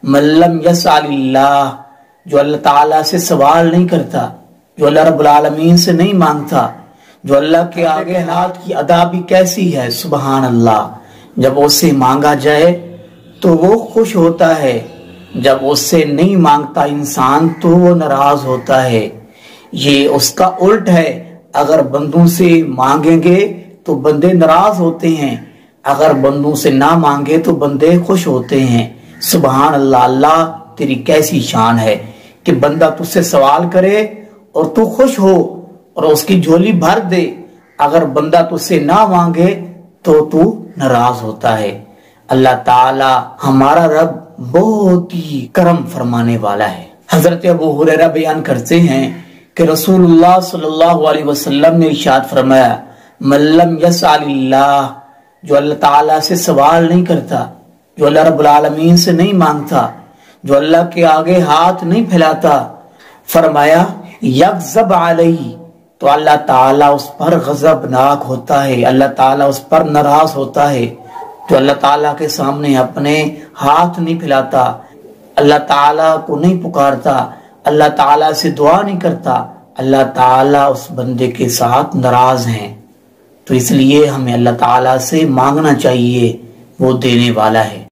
من لم یسأل اللہ، جو اللہ تعالیٰ سے سوال نہیں کرتا، جو اللہ رب العالمین سے نہیں مانگتا، جو اللہ کے آگے ہاتھ کی ادا بھی کیسی ہے، سبحان اللہ، جب اس سے مانگا جائے تو وہ خوش ہوتا ہے، جب اس سے نہیں مانگتا انسان تو وہ ناراض ہوتا ہے۔ یہ اس کا الٹ ہے، اگر بندوں سے مانگیں گے تو بندے ناراض ہوتے ہیں، اگر بندوں سے نہ مانگے تو بندے خوش ہوتے ہیں۔ سبحان اللہ، اللہ تیری کیسی شان ہے کہ بندہ تجھ سے سوال کرے اور تو خوش ہو اور اس کی جھولی بھر دے، اگر بندہ تجھ سے نہ مانگے تو ناراض ہوتا ہے۔ اللہ تعالی ہمارا رب بہت ہی کرم فرمانے والا ہے۔ حضرت ابو ہریرہ بیان کرتے ہیں کہ رسول اللہ صلی اللہ علیہ وسلم نے ارشاد فرمایا، من لم یسأل اللہ، جو اللہ تعالیٰ سے سوال نہیں کرتا، جو اللہ رب العالمین سے نہیں مانگتا، جو اللہ کے آگے ہاتھ نہیں پھیلاتا، فرمایا یغضب علیہ، تو اللہ تعالیٰ اس پر غضبناک ہوتا ہے، اللہ تعالیٰ اس پر ناراض ہوتا ہے۔ جو اللہ تعالیٰ کے سامنے اپنے ہاتھ نہیں پھیلاتا، اللہ تعالیٰ کو نہیں پکارتا، اللہ تعالیٰ سے دعا نہیں کرتا، اللہ تعالیٰ اس بندے کے ساتھ ناراض ہیں۔ تو اس لیے ہمیں اللہ تعالیٰ سے مانگنا چاہیے، وہ دینے والا ہے۔